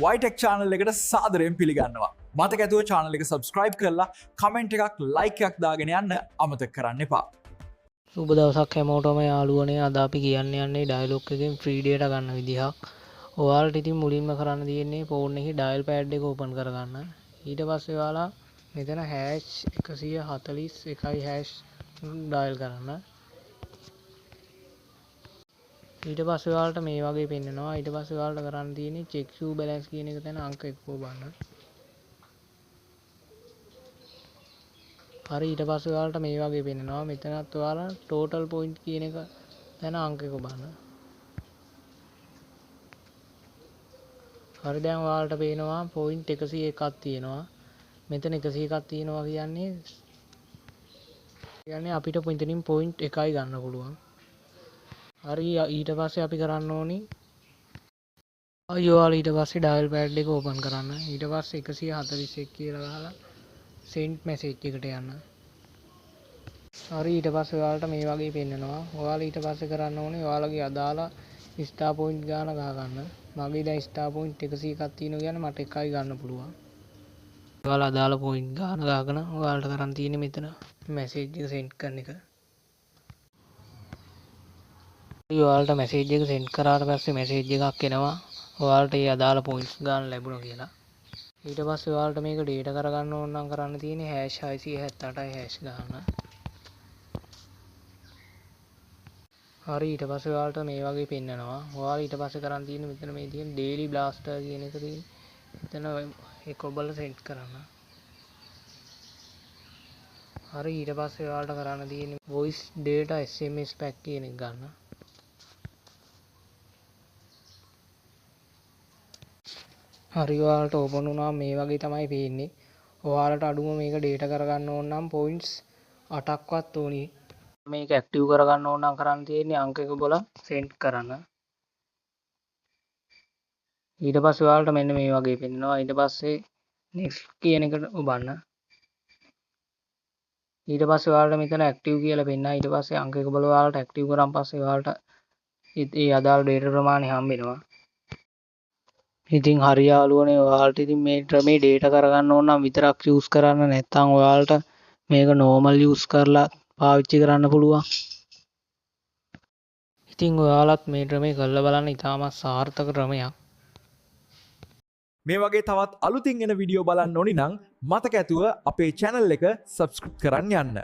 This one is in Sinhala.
වයිටෙක් channel එකට සාදරයෙන් පිළිගන්නවා. මතක ඇතුව channel එක subscribe කරලා comment එකක් like එකක් දාගෙන යන්න අමතක කරන්න එපා. සුබ දවසක් හැමෝටම යාළුවනේ. අද අපි කියන්න යන්නේ ඩයලොග් එකෙන් ෆ්‍රී ඩේටා ගන්න විදිහක්. ඔයාලට ඉතින් මුලින්ම කරන්න තියෙන්නේ ෆෝන් එකේ ඩයල් පෑඩ් එක ඕපන් කරගන්න. ඊට පස්සේ ඔයාලා මෙතන #141# ඩයල් කරන්න. ඊට පස්සේ ඔයාලට මේ වගේ පෙන්නනවා. ඊට පස්සේ ඔයාලට කරන්න තියෙන්නේ check your balance කියන එක තැන අංක 1 ඔබන්න. හරි, ඊට පස්සේ ඔයාලට මේ වගේ පෙන්නනවා. මෙතනත් ඔයාලා total point කියන එක තැන අංක 1 ඔබන්න. හරි, දැන් ඔයාලට පේනවා point 101ක් තියෙනවා. මෙතන 101ක් තියෙනවා කියන්නේ අපිට මෙතනින් point 1යි ගන්න පුළුවන්. හරි, ඊට පස්සේ අපි කරන්න ඕනි ඔයාලා ඊට පස්සේ ඩයල් පෑඩ් එක ඕපන් කරන්න. ඊට පස්සේ 141 කියලා ගහලා send message එකට යන්න. හරි, ඊට පස්සේ ඔයාලට මේ වගේ පෙන්නනවා. ඔයාලා ඊට පස්සේ කරන්න ඕනේ ඔයාලගේ අදාළ ස්ටාර් පොයින්ට් ගාන ගහ ගන්න. මගේ දැන් ස්ටාර් පොයින්ට් 101ක් තියෙනවා කියන්නේ මට එකයි ගන්න පුළුවන්. ඔයාලා අදාළ පොයින්ට් ගාන ගහගෙන ඔයාලට කරන් තියෙන්නේ මෙතන message එක send කරන එක. ඔයාලට මැසේජ් එක සෙන්ඩ් කරාට පස්සේ මැසේජ් එකක් එනවා ඔයාලට ඒ අදාළ පොයින්ට්ස් ගන්න ලැබුණා කියලා. ඊට පස්සේ ඔයාලට මේක ඩේටා කරගන්න ඕන නම් කරන්න තියෙන්නේ #678යි# ගන්න. හරි, ඊට පස්සේ ඔයාලට මේ වගේ පෙන්නනවා. ඔයාලා ඊට පස්සේ කරන් තියෙන්නේ මෙතන මේ තියෙන daily blaster කියන එක තියෙන. එතන ඒක ඔබලා සෙන්ඩ් කරන්න. හරි, ඊට පස්සේ ඔයාලට කරන්න තියෙන්නේ voice data SMS pack කියන එක ගන්න. හරි, ඔයාලට ඕපන් වුණා මේ වගේ තමයි පේන්නේ. ඔයාලට අඩුම මේක ඩේටා කරගන්න ඕන නම් පොයින්ට්ස් 8ක්වත් ඕනි. මේක ඇක්ටිව් කරගන්න ඕන නම් කරන්න තියෙන්නේ අංක එක බල සෙන්ඩ් කරන්න. ඊට පස්සේ ඔයාලට මෙන්න මේ වගේ පෙන්නනවා. ඊට පස්සේ next කියන එකට ඔබන්න. ඊට පස්සේ ඔයාලට මෙතන ඇක්ටිව් කියලා පෙන්නනවා. ඊට පස්සේ අංක එක බල ඔයාලට ඇක්ටිව් කරාන් පස්සේ ඔයාලට ඒ අදාළ ඩේටා ප්‍රමාණය හම්බෙනවා. ඉතින් හරි යාළුවනේ, ඔයාලට ඉතින් මේ ක්‍රමේ ඩේටා කරගන්න ඕන නම් විතරක් යූස් කරන්න. නැත්නම් ඔයාලට මේක normal යූස් කරලා පාවිච්චි කරන්න පුළුවන්. ඉතින් ඔයාලත් මේ ක්‍රමේ කරලා බලන්න. ඉතාමත් සාර්ථක ක්‍රමයක්. මේ වගේ තවත් අලුතින් එන වීඩියෝ බලන්න ඕනි නම් මතක ඇතුව අපේ channel එක subscribe කරන්න යන්න.